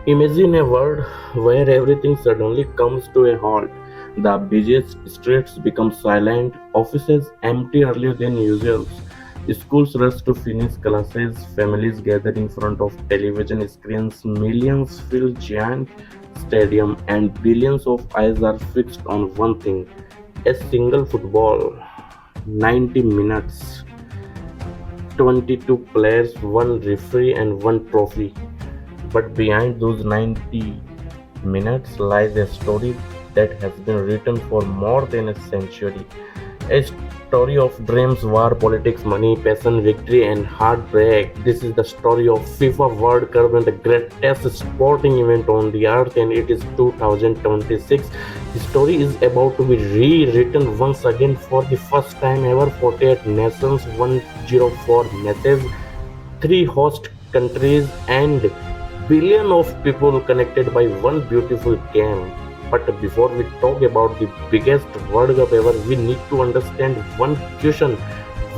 Imagine a world where everything suddenly comes to a halt. The busiest streets become silent, offices empty earlier than usual, schools rush to finish classes, families gather in front of television screens, millions fill giant stadium, and billions of eyes are fixed on one thing: a single football. 90 minutes, 22 players, one referee, and one trophy. But behind those 90 minutes lies a story that has been written for more than a century. A story of dreams, war, politics, money, passion, victory, and heartbreak. This is the story of FIFA World Cup and the greatest sporting event on the earth, and it is 2026. The story is about to be rewritten once again for the first time ever. 48 nations, 104 matches, three host countries, and billion of people connected by one beautiful game. But before we talk about the biggest World Cup ever, we need to understand one question: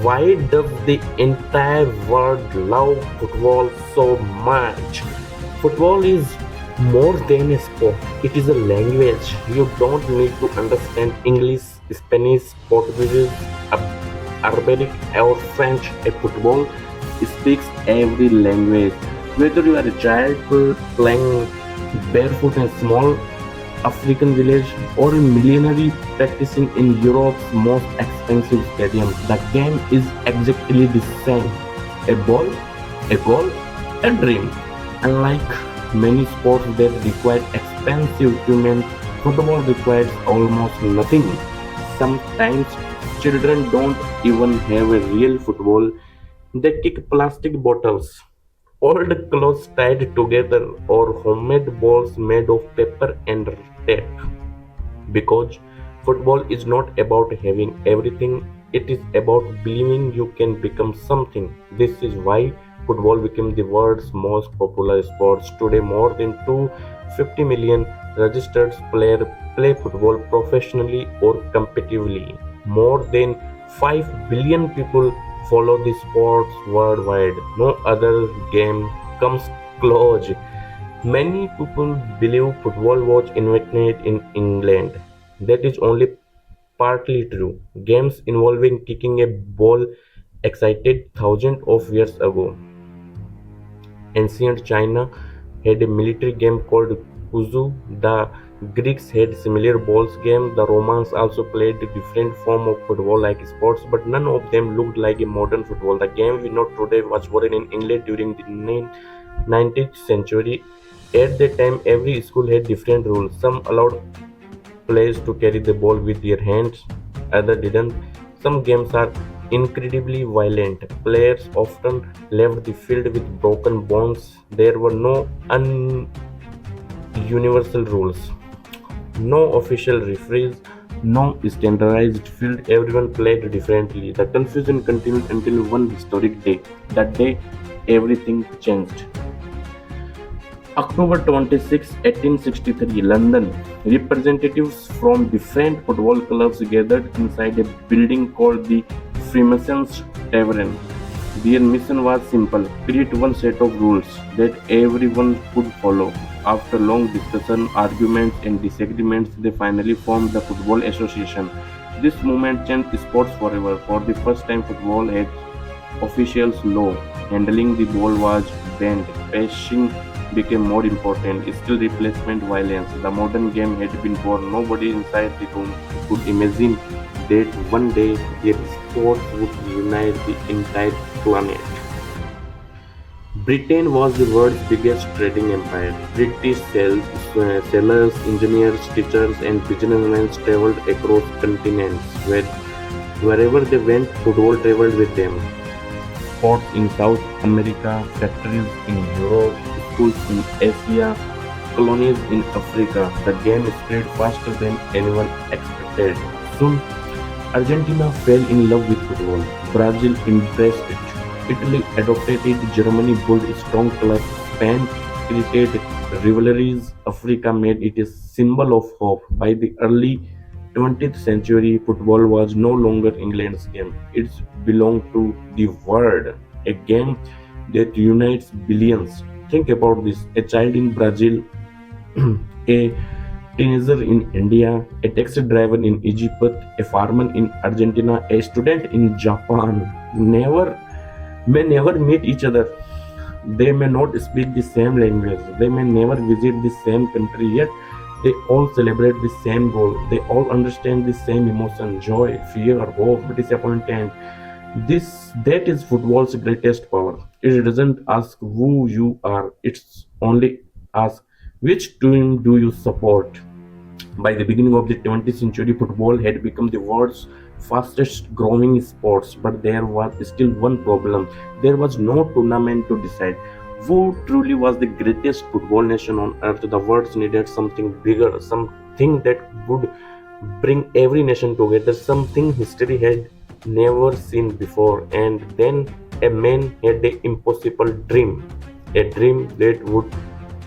why does the entire world love football so much? Football is more than a sport, it is a language. You don't need to understand English, Spanish, Portuguese, Arabic, or French. A football speaks every language. Whether you are a child playing barefoot in a small African village or a millionaire practicing in Europe's most expensive stadium, the game is exactly the same. A ball, a goal, a dream. Unlike many sports that require expensive equipment, football requires almost nothing. Sometimes children don't even have a real football. They kick plastic bottles, old clothes tied together, or homemade balls made of paper and tape. Because football is not about having everything, it is about believing you can become something. This is why football became the world's most popular sport. Today, more than 250 million registered players play football professionally or competitively. More than 5 billion people follow the sports worldwide. No other game comes close. Many people believe football was invented in England. That is only partly true. Games involving kicking a ball existed thousands of years ago. Ancient China had a military game called Kuzu. The Greeks had similar balls game. The Romans also played a different form of football like sports, but none of them looked like a modern football. The game we know today was born in England during the 19th century. At that time, every school had different rules. Some allowed players to carry the ball with their hands, others didn't. Some games are incredibly violent. Players often left the field with broken bones. There were no universal rules, no official referees, no standardized field. Everyone played differently. The confusion continued until one historic day. That day, everything changed. October 26, 1863, London. Representatives from different football clubs gathered inside a building called the Freemasons Tavern. Their mission was simple: create one set of rules that everyone could follow. After long discussion, arguments, and disagreements, they finally formed the Football Association. This movement changed sports forever. For the first time, football had officials law. Handling the ball was banned. Passing became more important. Skill replacement violence. The modern game had been born. Nobody inside the room could imagine that one day their sport would unite the entire planet. Britain was the world's biggest trading empire. British sailors, engineers, teachers, and businessmen traveled across continents. Wherever they went, football traveled with them. Ports in South America, factories in Europe, schools in Asia, colonies in Africa. The game spread faster than anyone expected. Soon, Argentina fell in love with football. Brazil embraced it. Italy adopted it. Germany built strong clubs. Spain created rivalries. Africa made it a symbol of hope. By the early 20th century, football was no longer England's game. It belonged to the world. A game that unites billions. Think about this: a child in Brazil, a teenager in India, a taxi driver in Egypt, a farmer in Argentina, a student in Japan never meet each other. They may not speak the same language, they may never visit the same country, yet they all celebrate the same goal. They all understand the same emotion: joy, fear, hope, disappointment. This that is football's greatest power. It doesn't ask who you are, it's only ask which team do you support. By the beginning of the 20th century, football had become the world's fastest growing sports, but there was still one problem. There was no tournament to decide who truly was the greatest football nation on earth. The world needed something bigger, something that would bring every nation together, something history had never seen before. And then a man had the impossible dream, a dream that would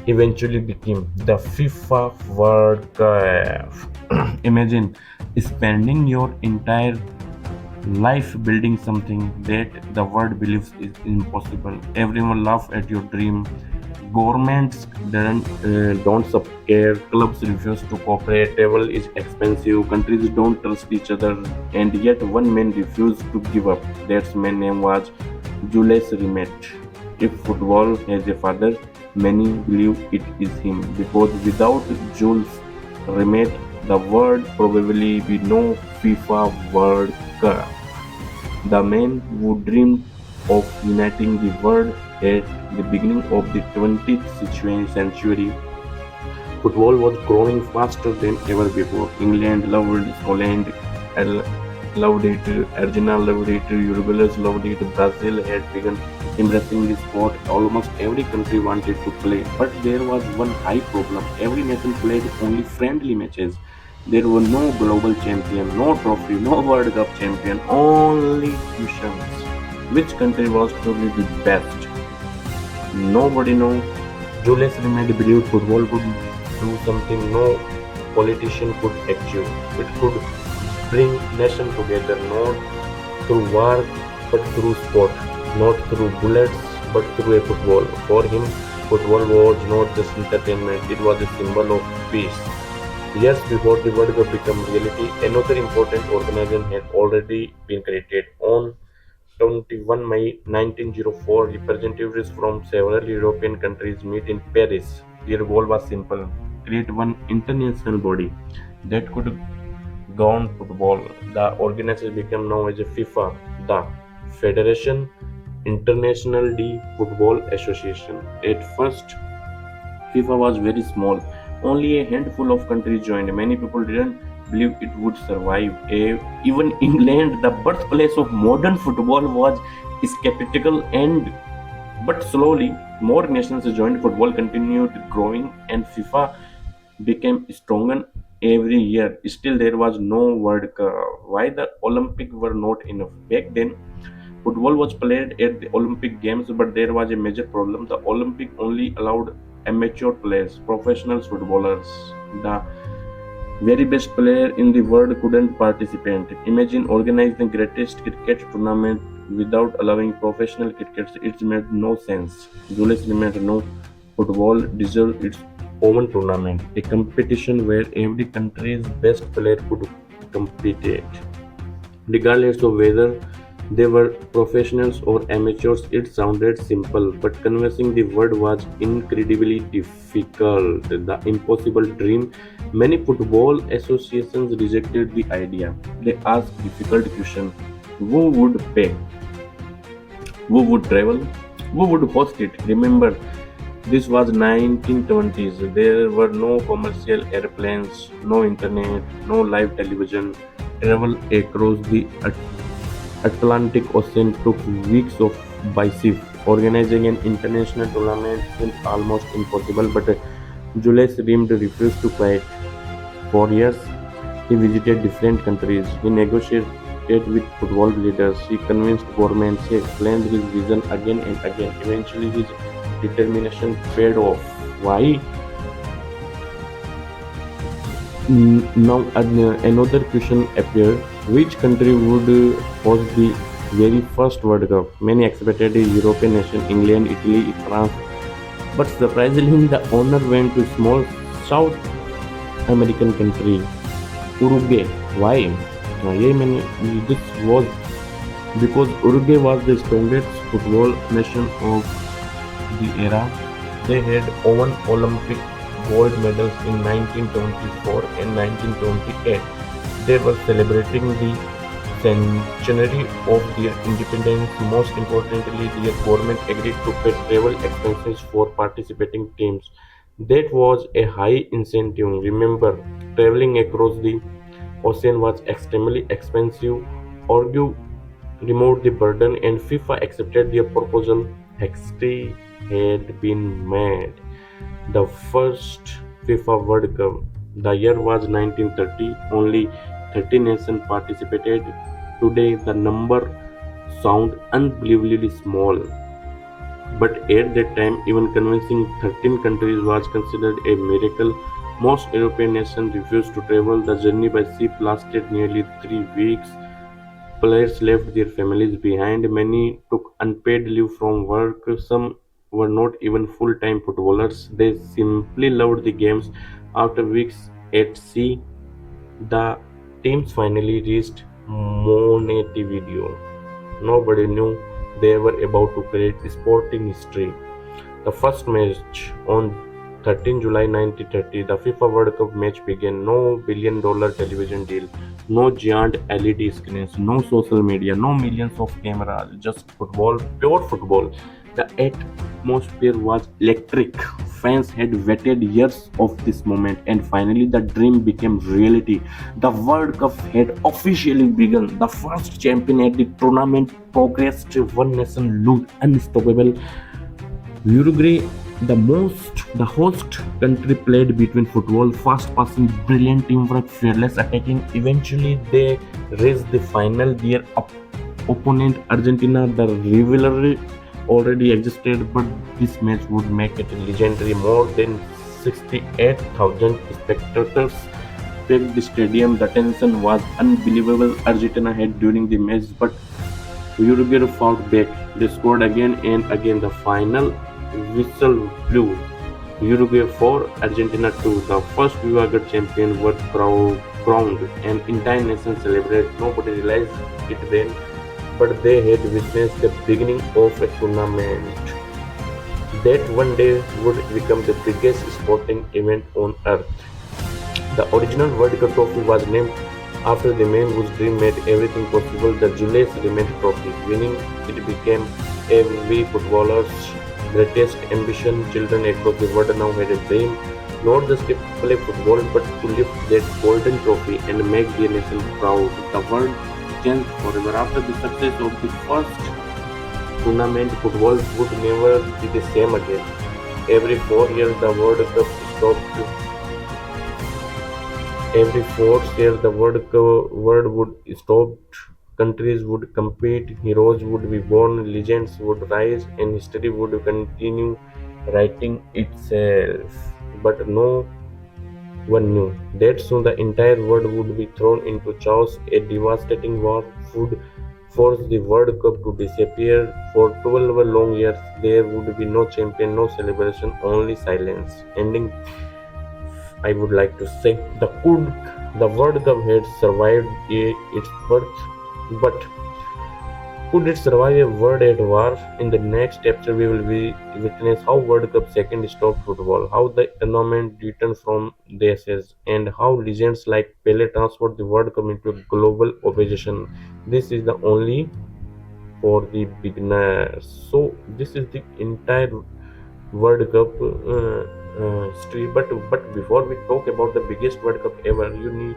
eventually became the FIFA World Cup. Imagine spending your entire life building something that the world believes is impossible. Everyone laughs at your dream. Governments don't care. Clubs refuse to cooperate. Travel is expensive. Countries don't trust each other. And yet one man refused to give up. That man's name was Jules Rimet. If football has a father, many believe it is him, because without Jules Rimet, the world probably be no FIFA World Cup. The man who dreamed of uniting the world at the beginning of the 20th century. Football was growing faster than ever before. England loved it, Scotland loved it, Argentina loved it, Uruguay loved it, Brazil had begun embracing the sport. Almost every country wanted to play, but there was one high problem. Every nation played only friendly matches. There were no global champion, no trophy, no World Cup champion, only cushions. Which country was truly the best? Nobody knows. Julius Rimet believed football would do something no politician could achieve. It could bring nations together, not through war but through sport, not through bullets but through a football. For him, football was not just entertainment, it was a symbol of peace. Years before the World Cup became reality, another important organization had already been created. On 21 May 1904, representatives from several European countries meet in Paris. Their goal was simple: create one international body that could govern football. The organization became known as FIFA, the Federation International de Football Association. At first, FIFA was very small. Only a handful of countries joined. Many people didn't believe it would survive. Even England, the birthplace of modern football, was skeptical. And but slowly, more nations joined. Football continued growing, and FIFA became stronger every year. Still, there was no World Cup. Why the Olympics were not enough back then? Football was played at the Olympic Games, but there was a major problem. The Olympic only allowed amateur players, professional footballers. The very best player in the world couldn't participate. Imagine organizing the greatest cricket tournament without allowing professional cricketers. It made no sense. Julius Rimet no football deserved its own tournament, a competition where every country's best player could compete. Regardless of whether they were professionals or amateurs, it sounded simple, but convincing the world was incredibly difficult. The impossible dream. Many football associations rejected the idea. They asked difficult questions: who would pay? Who would travel? Who would host it? Remember, this was 1920s. There were no commercial airplanes, no internet, no live television. Travel across the Atlantic Ocean took weeks of by ship. Organizing an international tournament seemed almost impossible, but Jules Rimet refused to quit. For years, he visited different countries. He negotiated with football leaders. He convinced governments. He explained his vision again and again. Eventually, his determination paid off. Why? Now another question appeared: which country would host the very first World Cup? Many expected a European nation: England, Italy, France. But surprisingly, the honor went to small South American country, Uruguay. Why? This was because Uruguay was the strongest football nation of the era. They had won Olympic gold medals in 1924 and 1928. They were celebrating the centenary of their independence. Most importantly, their government agreed to pay travel expenses for participating teams. That was a high incentive. Remember, traveling across the ocean was extremely expensive. Argue removed the burden and FIFA accepted their proposal. History had been made. The first FIFA World Cup. The year was 1930. Only 30 nations participated. Today the number sound unbelievably small. But at that time, even convincing 13 countries was considered a miracle. Most European nations refused to travel. The journey by ship lasted nearly 3 weeks. Players left their families behind. Many took unpaid leave from work. Some were not even full-time footballers. They simply loved the games. After weeks at sea, the teams finally reached Montevideo. Nobody knew they were about to create sporting history. The first match on 13 July 1930, the FIFA World Cup match began. No billion-dollar television deal, no giant LED screens, no social media, no millions of cameras, just football, pure football. The atmosphere was electric. Fans had waited years of this moment, and finally the dream became reality. The World Cup had officially begun. The first champion at the tournament progressed. One nation looked unstoppable. Uruguay, the host country, played between football, fast passing, brilliant teamwork, fearless attacking. Eventually, they reached the final. Their opponent, Argentina, the rivalry already existed, but this match would make it legendary. More than 68,000 spectators packed the stadium. The tension was unbelievable. Argentina had during the match, but Uruguay fought back. They scored again and again. The final whistle blew. Uruguay 4, Argentina 2. The first UEFA champion were crowned, and entire nation celebrated. Nobody realized it then, but they had witnessed the beginning of a tournament that one day would become the biggest sporting event on earth. The original World Cup trophy was named after the man whose dream made everything possible, the Jules Rimet Trophy. Winning it became every footballer's greatest ambition. Children across the world now had a dream, not just to play football, but to lift that golden trophy and make their nation proud. The world changed forever. After the success of the first tournament, football would never be the same again. Every 4 years, the World Cup stopped. Every fourth year, the world would stop, countries would compete, heroes would be born, legends would rise, and history would continue writing itself. But no one knew that soon the entire world would be thrown into chaos. A devastating war would force the World Cup to disappear. For 12 long years, there would be no champion, no celebration, only silence. Ending, I would like to say the World Cup had survived its birth, but could it survive a world at war? In the next chapter, we will witness how World Cup second stopped football, how the tournament returned from the ashes, and how legends like Pele transformed the World Cup into a global obsession. This is the only for the beginners. So this is the entire World Cup history. But before we talk about the biggest World Cup ever, you need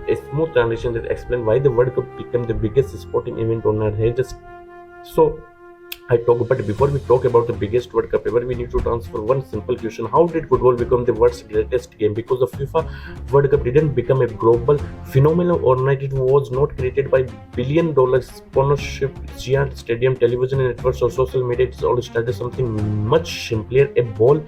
a smooth transition that explain why the World Cup became the biggest sporting event on earth. So I talk, but before we talk about the biggest World Cup ever, we need to transfer one simple question: How did football become the world's greatest game? Because the FIFA World Cup didn't become a global phenomenon overnight. It was not created by billion-dollar sponsorship, giant stadium, television networks, or social media. It all started something much simpler: a ball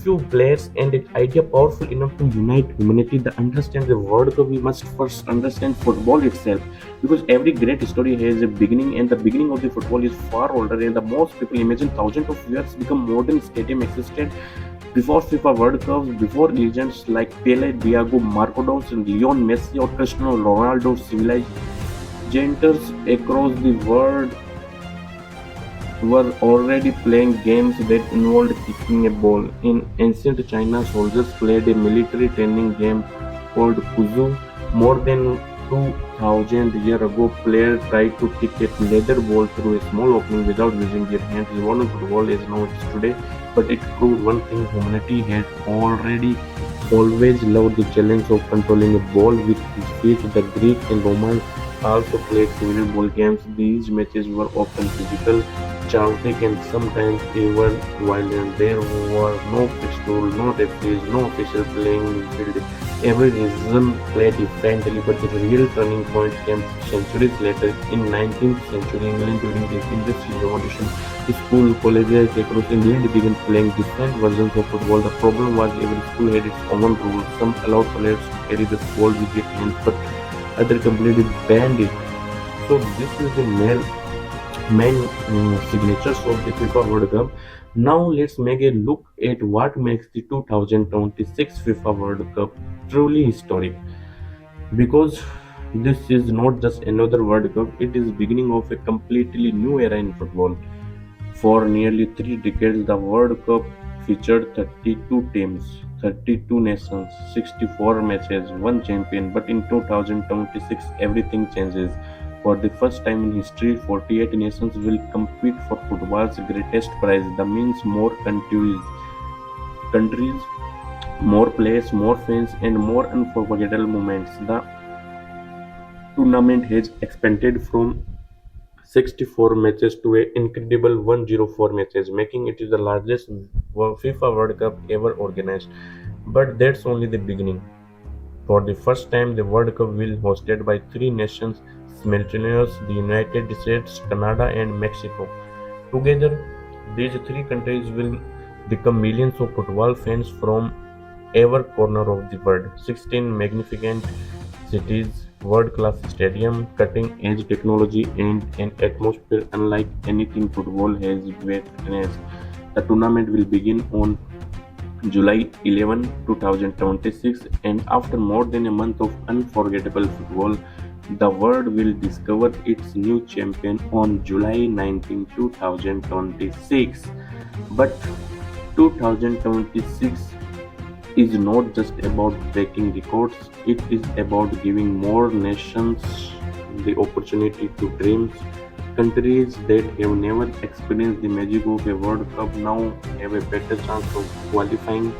few players and an idea powerful enough to unite humanity. To understand the World Cup, we must first understand football itself, because every great story has a beginning, and the beginning of the football is far older. And the most people imagine thousands of years become modern stadium existed before FIFA World Cups, before legends like Pele, Diego Maradona, and Lionel Messi or Cristiano Ronaldo civilized giants across the world were already playing games that involved kicking a ball. In ancient China, soldiers played a military training game called Kuzu. More than 2000 years ago, players tried to kick a leather ball through a small opening without using their hands. Modern football is now it is today, but it proved one thing: humanity had already always loved the challenge of controlling a ball with his feet. The Greek and Romans also played similar ball games. These matches were often physical, chaotic, and sometimes even violent. There were no fixed rules, no referees, no official playing field. Every region played differently, but the real turning point came centuries later. In 19th century England, during the Industrial Revolution, school colleges across England began playing different versions of football. The problem was every school had its own rules. Some allowed players to carry the ball with their hands, but others completely banned it. So this is the main signatures of the FIFA World Cup. Now let's make a look at what makes the 2026 FIFA World Cup truly historic. Because this is not just another World Cup, it is beginning of a completely new era in football. For nearly 3 decades, the World Cup featured 32 teams, 32 nations, 64 matches, one champion. But in 2026, everything changes. For the first time in history, 48 nations will compete for football's greatest prize. That means more countries, more players, more fans, and more unforgettable moments. The tournament has expanded from 64 matches to an incredible 104 matches, making it the largest FIFA World Cup ever organized. But that's only the beginning. For the first time, the World Cup will be hosted by three nations simultaneously: the United States, Canada, and Mexico. Together, these three countries will become millions of football fans from every corner of the world. 16 magnificent cities, world-class stadium, cutting-edge technology, and an atmosphere unlike anything football has witnessed. The tournament will begin on July 11, 2026, and after more than a month of unforgettable football, the world will discover its new champion on July 19, 2026. But 2026 is not just about breaking records, it is about giving more nations the opportunity to dream. Countries that have never experienced the magic of a World Cup now have a better chance of qualifying.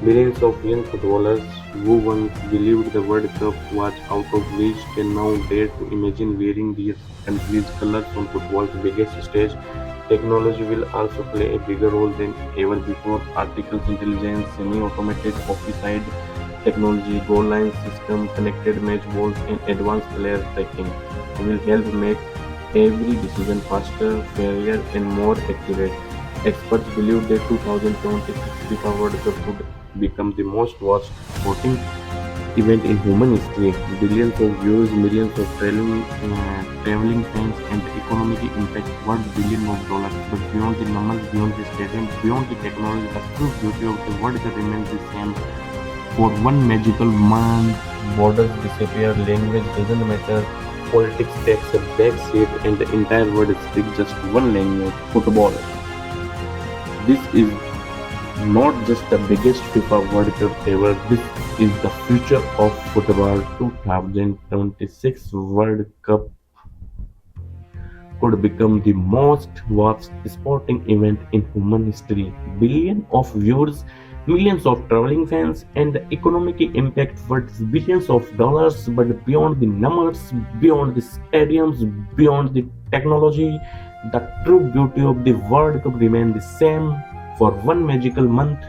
Millions of young footballers who once believed the World Cup was out of reach can now dare to imagine wearing their country's colors on football's biggest stage. Technology will also play a bigger role than ever before. Artificial intelligence, semi-automated offside technology, goal line system, connected match balls, and advanced player tracking will help make every decision faster, fairer, and more accurate. Experts believe that 2026 FIFA World Cup could become the most watched sporting event in human history. Billions of views, millions of traveling fans, and the economic impact worth billions of dollars. But beyond the numbers, beyond the stadium, beyond the technology, the true beauty of the World Cup remains the same. For one magical month, borders disappear, language doesn't matter, politics takes a back seat, and the entire world speaks just one language: football. This is not just the biggest FIFA World Cup ever, this is the future of football. 2026 World Cup could become the most watched sporting event in human history. Billions of viewers, millions of traveling fans, and the economic impact worth billions of dollars. But beyond the numbers, beyond the stadiums, beyond the technology, the true beauty of the World Cup remains the same. For one magical month,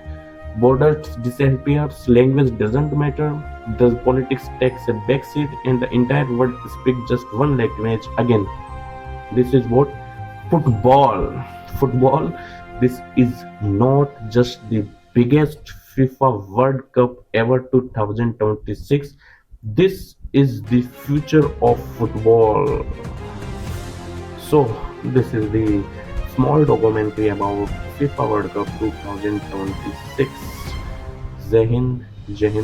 borders disappears, language doesn't matter, the politics takes a backseat, and the entire world speaks just one language again. This is what football. Football. This is not just the biggest FIFA World Cup ever 2026. This is the future of football. So, this is the small documentary about FIFA World Cup 2026. Jai Hind, Jai Hind.